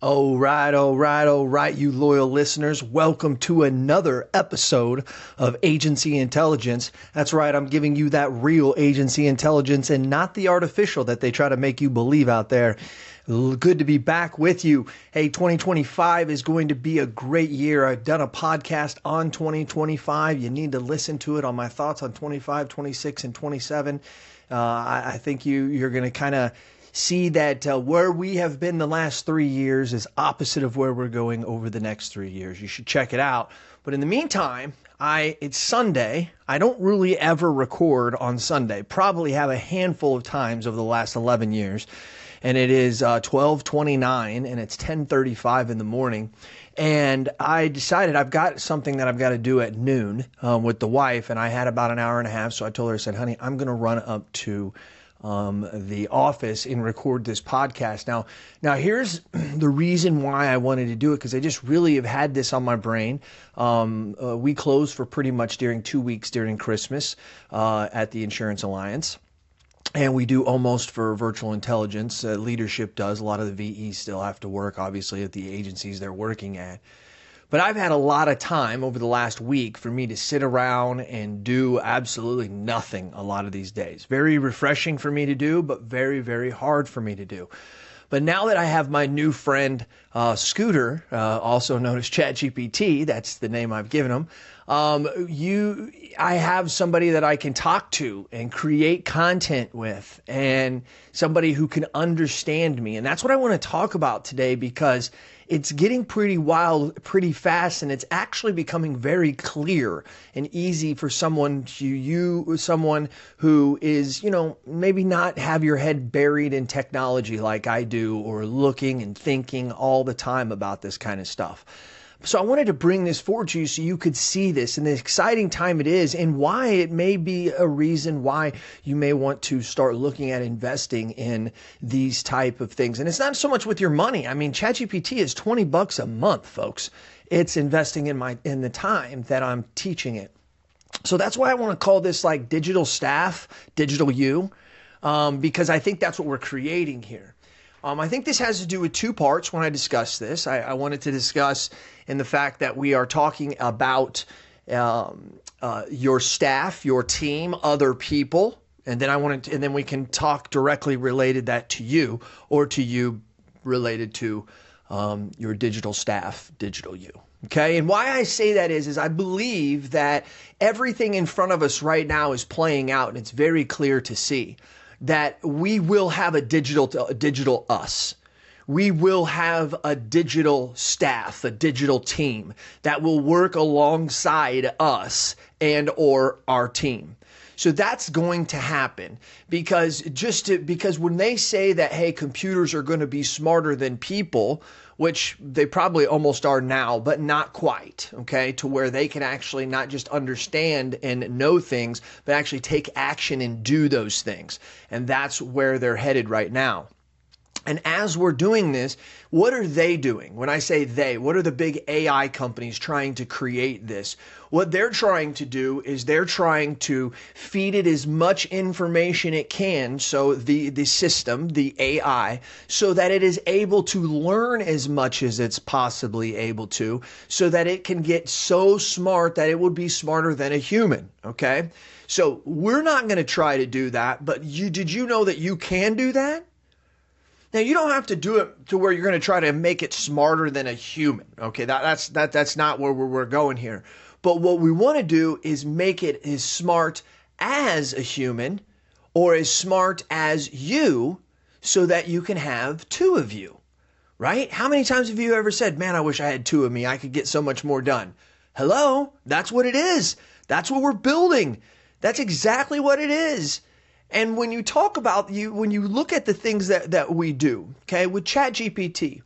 All right, you loyal listeners. Welcome to another episode of Agency Intelligence. That's right, I'm giving you that real agency intelligence and not the artificial that they try to make you believe out there. Good to be back with you. Hey, 2025 is going to be a great year. I've done a podcast on 2025. You need to listen to it on my thoughts on 25, 26, and 27. I think you're going to kind of see that where we have been the last 3 years is opposite of where we're going over the next 3 years. You should check it out. But in the meantime, it's Sunday. I don't really ever record on Sunday. Probably have a handful of times over the last 11 years. And it is 12:29 and it's 10:35 in the morning. And I decided I've got something that I've got to do at noon with the wife. And I had about an hour and a half. So I told her, I said, honey, I'm going to run up to the office and record this podcast. Now here's the reason why I wanted to do it, because I just really have had this on my brain. We closed for pretty much during 2 weeks during Christmas at the Insurance Alliance. And we do almost for virtual intelligence. Leadership does. A lot of the VEs still have to work, obviously, at the agencies they're working at. But I've had a lot of time over the last week for me to sit around and do absolutely nothing a lot of these days. Very refreshing for me to do, but very, very hard for me to do. But now that I have my new friend, Scooter, also known as ChatGPT, that's the name I've given him, I have somebody that I can talk to and create content with, and somebody who can understand me. And that's what I want to talk about today, because it's getting pretty wild, pretty fast, and it's actually becoming very clear and easy for someone who is, maybe not have your head buried in technology like I do, or looking and thinking all the time about this kind of stuff. So I wanted to bring this forward to you so you could see this and the exciting time it is, and why it may be a reason why you may want to start looking at investing in these type of things. And it's not so much with your money. I mean, ChatGPT is $20 a month, folks. It's investing in the time that I'm teaching it. So that's why I want to call this like digital staff, digital you, because I think that's what we're creating here. I think this has to do with two parts when I discuss this. I wanted to discuss in the fact that we are talking about your staff, your team, other people, and then we can talk directly related that to you, or to you related to your digital staff, digital you. Okay, and why I say that is I believe that everything in front of us right now is playing out, and it's very clear to see that we will have a digital us. We will have a digital staff, a digital team that will work alongside us and or our team. So that's going to happen, because when they say that, hey, computers are going to be smarter than people, which they probably almost are now, but not quite, okay, to where they can actually not just understand and know things, but actually take action and do those things. And that's where they're headed right now. And as we're doing this, what are they doing? When I say they, what are the big AI companies trying to create this? What they're trying to do is they're trying to feed it as much information it can, so the system, the AI, so that it is able to learn as much as it's possibly able to, so that it can get so smart that it would be smarter than a human, okay? So we're not going to try to do that, but did you know that you can do that? Now, you don't have to do it to where you're going to try to make it smarter than a human. Okay, that's not where we're going here. But what we want to do is make it as smart as a human, or as smart as you, so that you can have two of you, right? How many times have you ever said, man, I wish I had two of me. I could get so much more done. Hello? That's what it is. That's what we're building. That's exactly what it is. And when you talk about when you look at the things that we do, okay, with ChatGPT,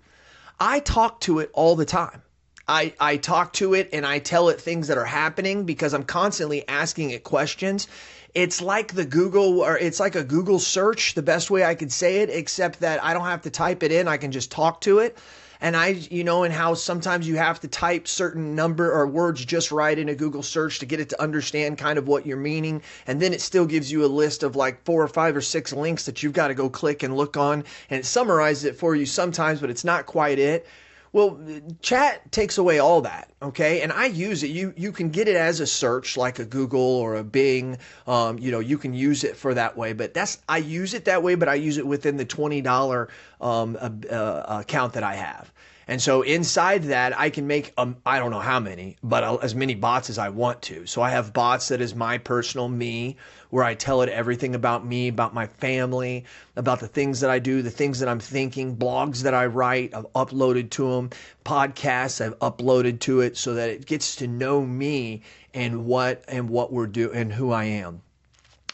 I talk to it all the time. I talk to it and I tell it things that are happening, because I'm constantly asking it questions. It's like a Google search, the best way I could say it, except that I don't have to type it in. I can just talk to it. And and how sometimes you have to type certain number or words just right in a Google search to get it to understand kind of what you're meaning. And then it still gives you a list of like 4 or 5 or 6 links that you've got to go click and look on. And it summarizes it for you sometimes, but it's not quite it. Well, chat takes away all that, okay? And I use it. You can get it as a search like a Google or a Bing. You can use it for that way. But I use it that way, but I use it within the $20 account that I have. And so inside that, I can make, I don't know how many, but as many bots as I want to. So I have bots that is my personal me, where I tell it everything about me, about my family, about the things that I do, the things that I'm thinking, blogs that I write, I've uploaded to them, podcasts I've uploaded to it so that it gets to know me and what we're doing and who I am.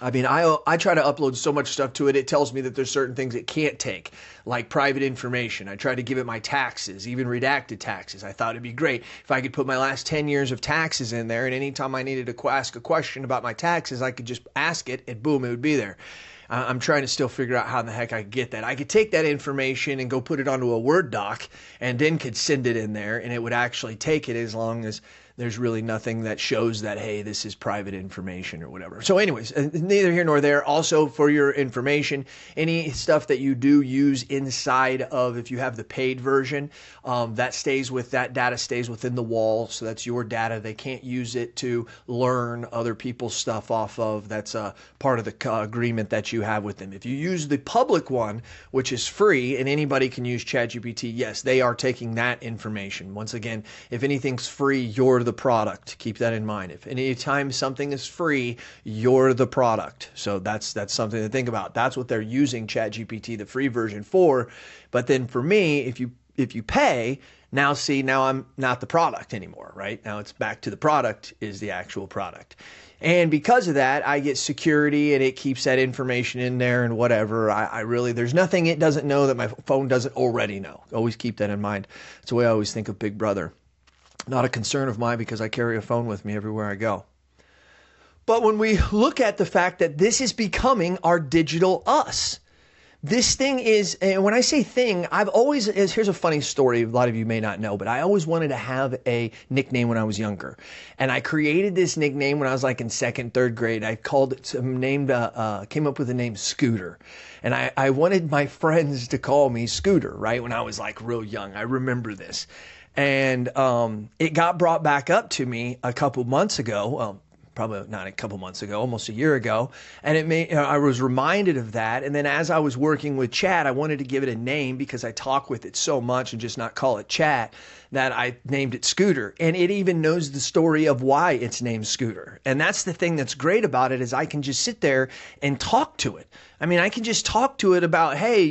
I mean, I try to upload so much stuff to it. It tells me that there's certain things it can't take, like private information. I try to give it my taxes, even redacted taxes. I thought it'd be great if I could put my last 10 years of taxes in there, and anytime I needed to ask a question about my taxes, I could just ask it, and boom, it would be there. I'm trying to still figure out how in the heck I could get that. I could take that information and go put it onto a Word doc and then could send it in there, and it would actually take it as long as there's really nothing that shows that, hey, this is private information or whatever. So anyways, neither here nor there. Also, for your information, any stuff that you do use inside of, if you have the paid version, that data stays within the wall. So that's your data. They can't use it to learn other people's stuff off of. That's a part of the agreement that you have with them. If you use the public one, which is free, and anybody can use ChatGPT, yes, they are taking that information. Once again, if anything's free, you're the product. Keep that in mind. If anytime something is free, you're the product. So that's something to think about. That's what they're using ChatGPT, the free version, for. But then for me, if you pay, now I'm not the product anymore, right? Now it's back to the product is the actual product. And because of that, I get security, and it keeps that information in there and whatever. There's nothing it doesn't know that my phone doesn't already know. Always keep that in mind. It's the way I always think of Big Brother. Not a concern of mine because I carry a phone with me everywhere I go. But when we look at the fact that this is becoming our digital us, this thing is, and when I say thing, here's a funny story a lot of you may not know, but I always wanted to have a nickname when I was younger. And I created this nickname when I was like in 2nd, 3rd grade. I came up with the name Scooter. And I wanted my friends to call me Scooter, right? When I was like real young. I remember this. And it got brought back up to me a couple months ago. Well, probably not a couple months ago, almost a year ago. And I was reminded of that. And then as I was working with Chat, I wanted to give it a name because I talk with it so much and just not call it Chat, that I named it Scooter. And it even knows the story of why it's named Scooter. And that's the thing that's great about it, is I can just sit there and talk to it. I mean, I can just talk to it about, hey,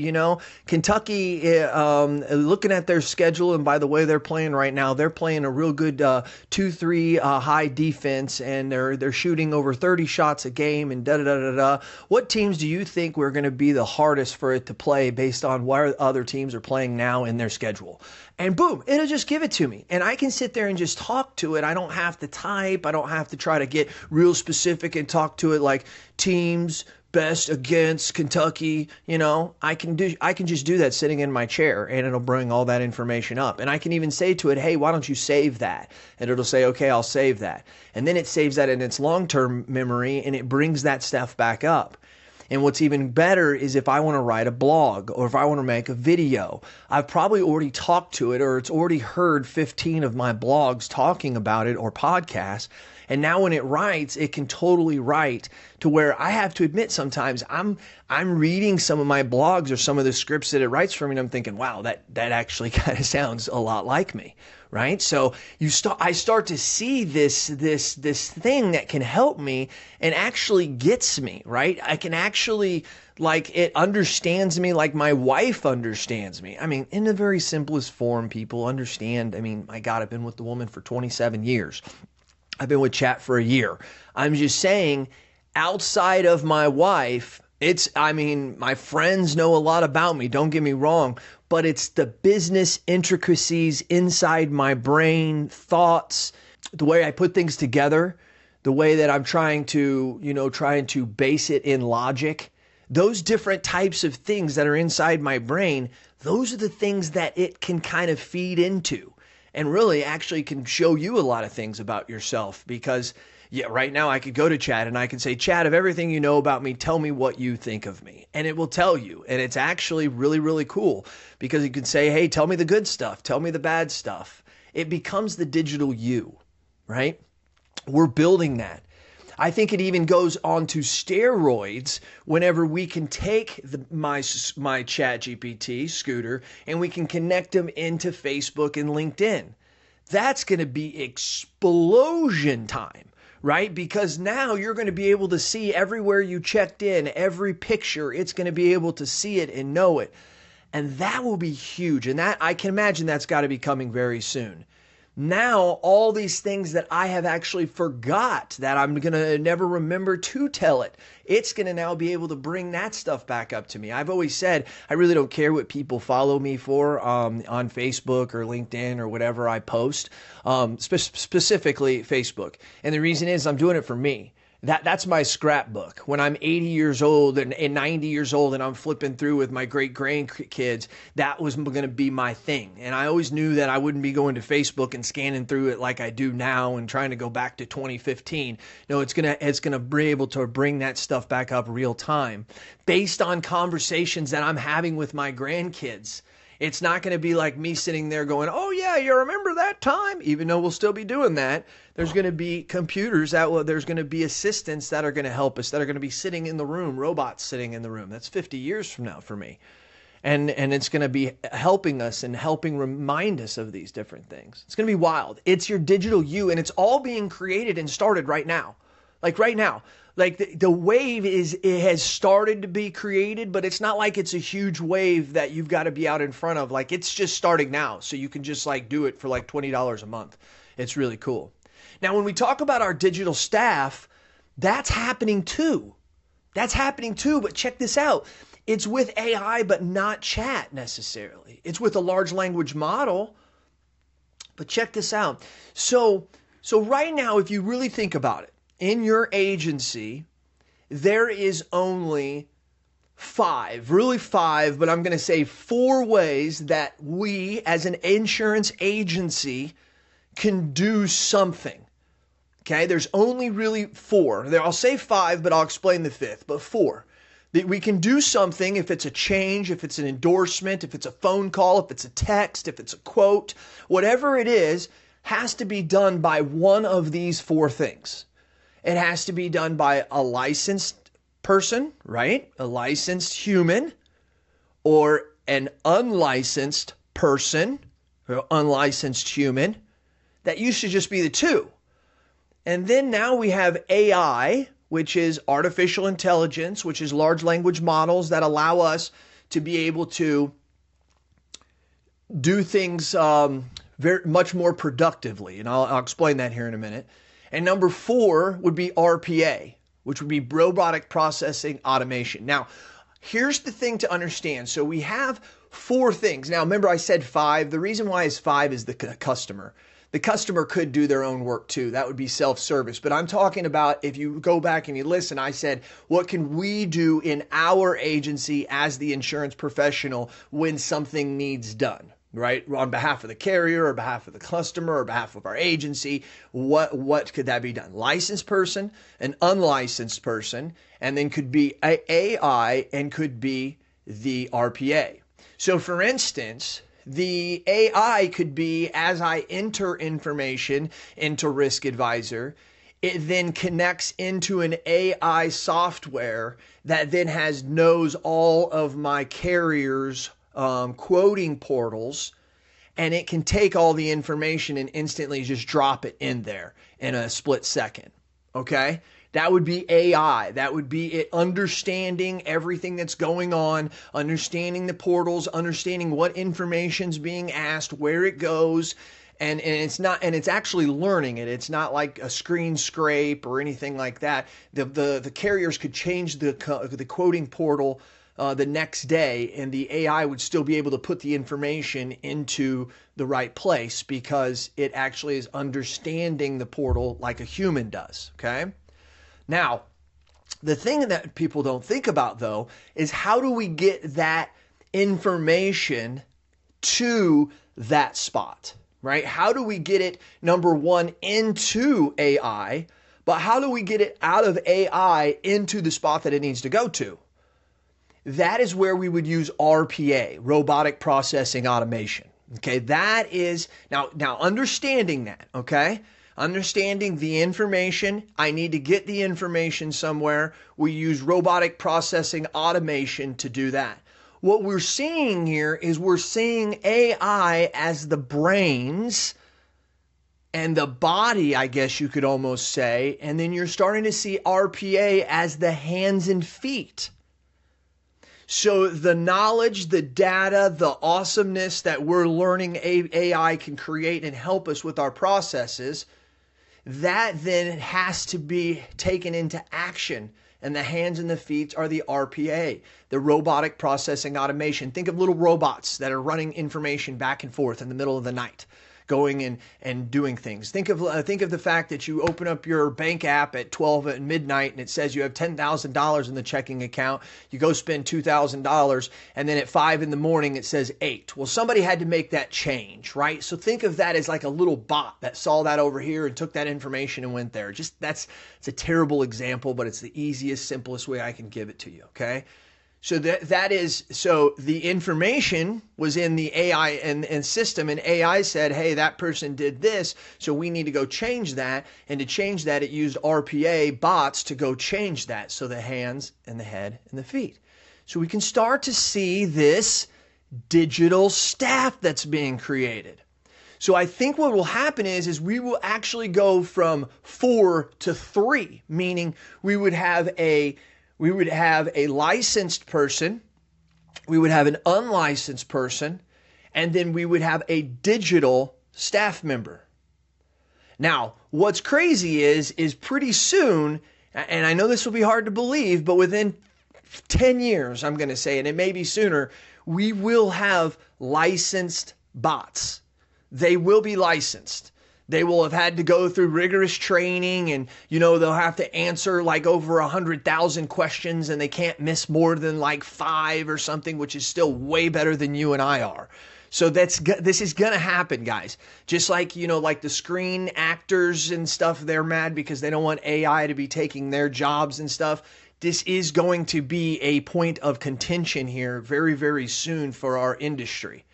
Kentucky, looking at their schedule, and by the way they're playing right now, they're playing a real good 2-3 high defense, and they're shooting over 30 shots a game, and da-da-da-da-da. What teams do you think we're going to be the hardest for it to play based on where other teams are playing now in their schedule? And boom, it'll just give it to me. And I can sit there and just talk to it. I don't have to type. I don't have to try to get real specific and talk to it like teams best against Kentucky. I can just do that sitting in my chair, and it'll bring all that information up. And I can even say to it, hey, why don't you save that? And it'll say, okay, I'll save that. And then it saves that in its long-term memory, and it brings that stuff back up. And what's even better is if I want to write a blog, or if I want to make a video, I've probably already talked to it, or it's already heard 15 of my blogs talking about it, or podcasts. And now when it writes, it can totally write to where I have to admit sometimes I'm reading some of my blogs or some of the scripts that it writes for me, and I'm thinking, wow, that actually kind of sounds a lot like me, right? So I start to see this thing that can help me and actually gets me, right? I can actually, like, it understands me like my wife understands me. I mean, in the very simplest form, people understand. I mean, my God, I've been with the woman for 27 years. I've been with Chat for a year. I'm just saying, outside of my wife, my friends know a lot about me, don't get me wrong, but it's the business intricacies inside my brain, thoughts, the way I put things together, the way that I'm trying to base it in logic. Those different types of things that are inside my brain, those are the things that it can kind of feed into and really actually can show you a lot of things about yourself. Because yeah, right now I could go to Chat and I can say, Chat, of everything you know about me, tell me what you think of me. And it will tell you. And it's actually really, really cool because you can say, hey, tell me the good stuff. Tell me the bad stuff. It becomes the digital you, right? We're building that. I think it even goes on to steroids whenever we can take my ChatGPT, Scooter, and we can connect them into Facebook and LinkedIn. That's going to be explosion time, right? Because now you're going to be able to see everywhere you checked in, every picture, it's going to be able to see it and know it. And that will be huge. And that I can imagine that's got to be coming very soon. Now, all these things that I have actually forgot that I'm going to never remember to tell it, it's going to now be able to bring that stuff back up to me. I've always said, I really don't care what people follow me for on Facebook or LinkedIn or whatever I post, specifically Facebook. And the reason is I'm doing it for me. That's my scrapbook. When I'm 80 years old and 90 years old and I'm flipping through with my great grandkids, that was going to be my thing. And I always knew that I wouldn't be going to Facebook and scanning through it like I do now and trying to go back to 2015. No, it's gonna be able to bring that stuff back up real time based on conversations that I'm having with my grandkids. It's not going to be like me sitting there going, oh yeah, you remember that time? Even though we'll still be doing that, there's going to be computers there's going to be assistants that are going to help us, that are going to be sitting in the room, robots sitting in the room. That's 50 years from now for me. And it's going to be helping us and helping remind us of these different things. It's going to be wild. It's your digital you, and it's all being created and started right now. Like right now. Like the wave it has started to be created, but it's not like it's a huge wave that you've got to be out in front of. Like it's just starting now. So you can just like do it for like $20 a month. It's really cool. Now, when we talk about our digital staff, that's happening too. That's happening too. But check this out. It's with AI, but not chat necessarily. It's with a large language model. But check this out. So right now, if you really think about it, in your agency, there is only five, but I'm going to say 4 ways that we as an insurance agency can do something. Okay, there's only really 4. I'll say 5, but I'll explain the 5th, but 4. That we can do something if it's a change, if it's an endorsement, if it's a phone call, if it's a text, if it's a quote, whatever it is, has to be done by one of these 4 things. It has to be done by a licensed person, right? A licensed human, or an unlicensed person, or unlicensed human. That used to just be the 2. And then now we have AI, which is artificial intelligence, which is large language models that allow us to be able to do things very much more productively. And I'll explain that here in a minute. And number 4 would be RPA, which would be robotic processing automation. Now, here's the thing to understand. So we have 4 things. Now, remember I said 5. The reason why is 5 is the customer. The customer could do their own work too. That would be self-service. But I'm talking about if you go back and you listen, I said, what can we do in our agency as the insurance professional when something needs done? Right? On behalf of the carrier or behalf of the customer or behalf of our agency, what could that be done? Licensed person, an unlicensed person, and then could be AI and could be the RPA. So for instance, the AI could be as I enter information into Risk Advisor, it then connects into an AI software that then knows all of my carriers' quoting portals, and it can take all the information and instantly just drop it in there in a split second. Okay? That would be AI. That would be it understanding everything that's going on, understanding the portals, understanding what information's being asked, where it goes, and it's actually learning it. It's not like a screen scrape or anything like that. The carriers could change the quoting portal the next day, and the AI would still be able to put the information into the right place because it actually is understanding the portal like a human does, okay? Now, the thing that people don't think about, though, is how do we get that information to that spot, right? How do we get it, number one, into AI, but how do we get it out of AI into the spot that it needs to go to? That is where we would use RPA, robotic processing automation. Okay, that is now understanding that, okay? Understanding the information, I need to get the information somewhere. We use robotic processing automation to do that. What we're seeing here is we're seeing AI as the brains and the body, I guess you could almost say, and then you're starting to see RPA as the hands and feet. So the knowledge, the data, the awesomeness that we're learning AI can create and help us with our processes, that then has to be taken into action. And the hands and the feet are the RPA, the robotic processing automation. Think of little robots that are running information back and forth in the middle of the night, going and doing things. Think of the fact that you open up your bank app at 12 at midnight and it says you have $10,000 in the checking account. You go spend $2,000 and then at 5 in the morning it says 8. Well, somebody had to make that change, right? So think of that as like a little bot that saw that over here and took that information and went there. It's a terrible example, but it's the easiest, simplest way I can give it to you, okay? So so the information was in the AI and system, and AI said, hey, that person did this, so we need to go change that. And to change that, it used RPA bots to go change that. So the hands and the head and the feet. So we can start to see this digital staff that's being created. So I think what will happen is we will actually go from 4 to 3, meaning we would have a licensed person, we would have an unlicensed person, and then we would have a digital staff member. Now, what's crazy is pretty soon, and I know this will be hard to believe, but within 10 years, I'm going to say, and it may be sooner, we will have licensed bots. They will be licensed. They will have had to go through rigorous training and, they'll have to answer like over 100,000 questions and they can't miss more than like 5 or something, which is still way better than you and I are. So this is going to happen, guys. Just like, like the screen actors and stuff, they're mad because they don't want AI to be taking their jobs and stuff. This is going to be a point of contention here very, very soon for our industry.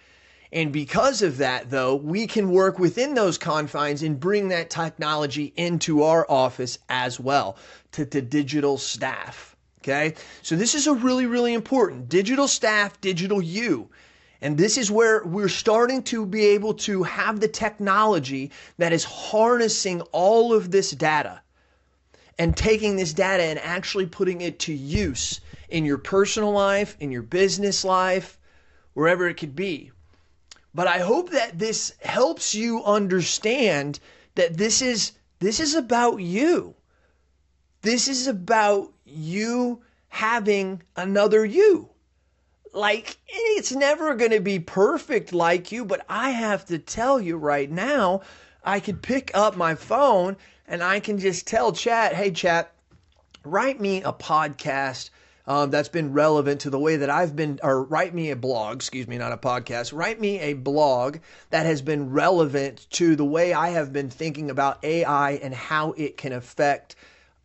And because of that, though, we can work within those confines and bring that technology into our office as well to digital staff. Okay. So this is a really, really important digital staff, digital you. And this is where we're starting to be able to have the technology that is harnessing all of this data and taking this data and actually putting it to use in your personal life, in your business life, wherever it could be. But I hope that this helps you understand that this is about you. This is about you having another you. Like, it's never going to be perfect like you, but I have to tell you right now, I could pick up my phone and I can just tell Chat, hey, Chat, write me a podcast that's been relevant to the way that I've been, or write me a blog, not a podcast, write me a blog that has been relevant to the way I have been thinking about AI and how it can affect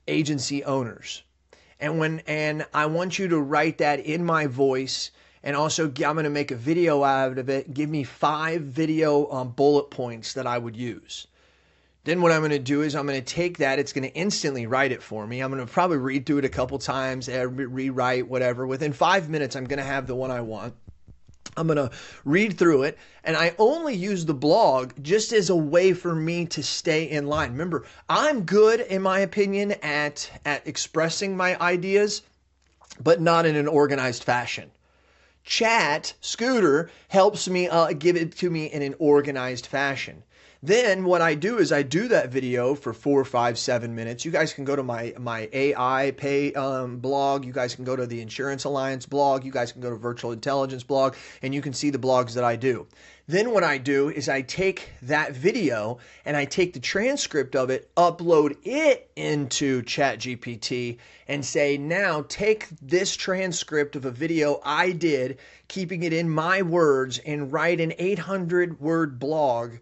agency owners. And I want you to write that in my voice. And also, I'm going to make a video out of it. Give me 5 video bullet points that I would use. Then what I'm going to do is I'm going to take that. It's going to instantly write it for me. I'm going to probably read through it a couple times, rewrite, whatever. Within 5 minutes, I'm going to have the one I want. I'm going to read through it. And I only use the blog just as a way for me to stay in line. Remember, I'm good, in my opinion, at expressing my ideas, but not in an organized fashion. Scooter helps me give it to me in an organized fashion. Then what I do is I do that video for 4, 5, 7 minutes. You guys can go to my AI pay blog. You guys can go to the Insurance Alliance blog. You guys can go to Virtual Intelligence blog, and you can see the blogs that I do. Then what I do is I take that video and I take the transcript of it, upload it into ChatGPT, and say, now take this transcript of a video I did, keeping it in my words, and write an 800-word blog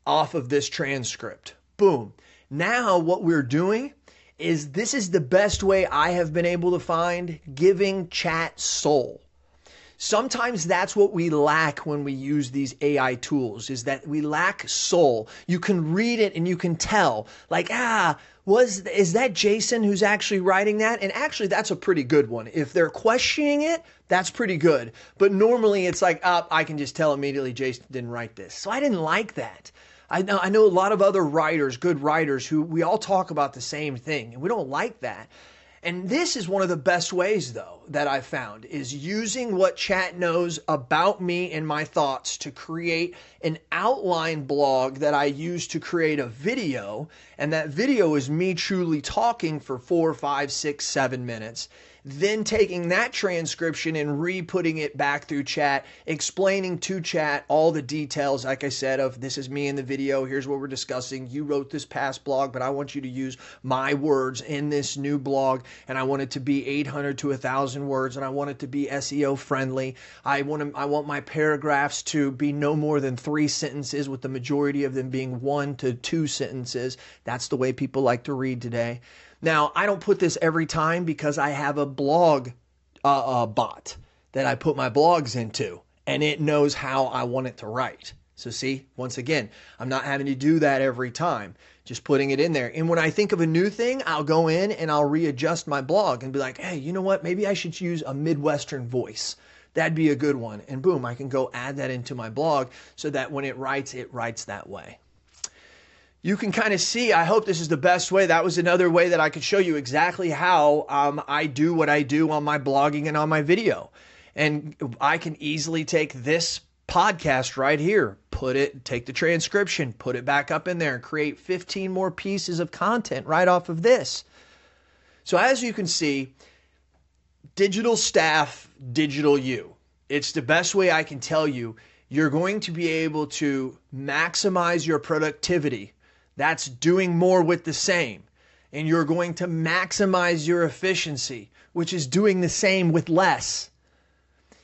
off of this transcript. Boom. Now what we're doing is, this is the best way I have been able to find, giving chat soul. Sometimes that's what we lack when we use these AI tools, is that we lack soul. You can read it and you can tell, like, is that Jason who's actually writing that? And actually, that's a pretty good one. If they're questioning it, that's pretty good. But normally it's like, I can just tell immediately Jason didn't write this. So I didn't like that. I know a lot of other writers, good writers, who we all talk about the same thing, and we don't like that. And this is one of the best ways, though, that I've found, is using what chat knows about me and my thoughts to create an outline blog that I use to create a video. And that video is me truly talking for 4, 5, 6, 7 minutes. Then taking that transcription and re-putting it back through chat, explaining to chat all the details, like I said, of this is me in the video, here's what we're discussing, you wrote this past blog, but I want you to use my words in this new blog, and I want it to be 800 to 1,000 words, and I want it to be SEO friendly. I want my paragraphs to be no more than 3 sentences, with the majority of them being 1 to 2 sentences. That's the way people like to read today. Now, I don't put this every time because I have a blog bot that I put my blogs into, and it knows how I want it to write. So see, once again, I'm not having to do that every time, just putting it in there. And when I think of a new thing, I'll go in and I'll readjust my blog and be like, hey, you know what? Maybe I should use a Midwestern voice. That'd be a good one. And boom, I can go add that into my blog so that when it writes that way. You can kind of see, I hope this is the best way. That was another way that I could show you exactly how I do what I do on my blogging and on my video. And I can easily take this podcast right here, take the transcription, put it back up in there, and create 15 more pieces of content right off of this. So as you can see, digital staff, digital you. It's the best way I can tell you. You're going to be able to maximize your productivity. That's doing more with the same. And you're going to maximize your efficiency, which is doing the same with less.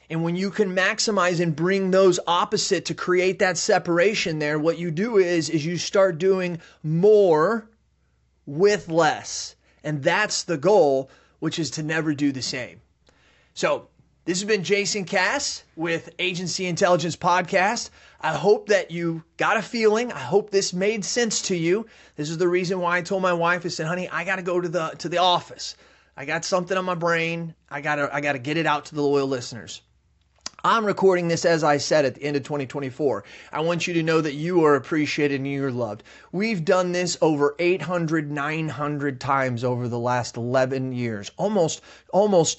And when you can maximize and bring those opposite to create that separation there, what you do is you start doing more with less. And that's the goal, which is to never do the same. So this has been Jason Cass with Agency Intelligence Podcast. I hope that you got a feeling. I hope this made sense to you. This is the reason why I told my wife, I said, honey, I got to go to the office. I got something on my brain. I got to get it out to the loyal listeners. I'm recording this, as I said, at the end of 2024. I want you to know that you are appreciated and you're loved. We've done this over 800, 900 times over the last 11 years, almost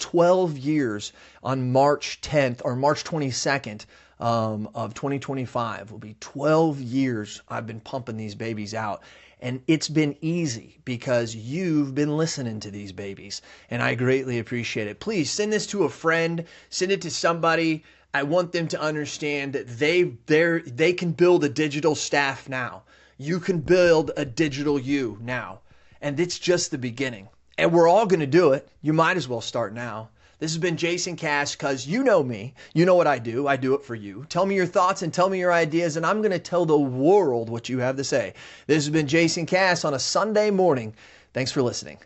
12 years. On March 10th or March 22nd of 2025 will be 12 years I've been pumping these babies out. And it's been easy because you've been listening to these babies, and I greatly appreciate it. Please send this to a friend, send it to somebody. I want them to understand that they can build a digital staff now. You can build a digital you now, and it's just the beginning. And we're all going to do it. You might as well start now. This has been Jason Cass, because you know me. You know what I do. I do it for you. Tell me your thoughts and tell me your ideas, and I'm going to tell the world what you have to say. This has been Jason Cass on a Sunday morning. Thanks for listening.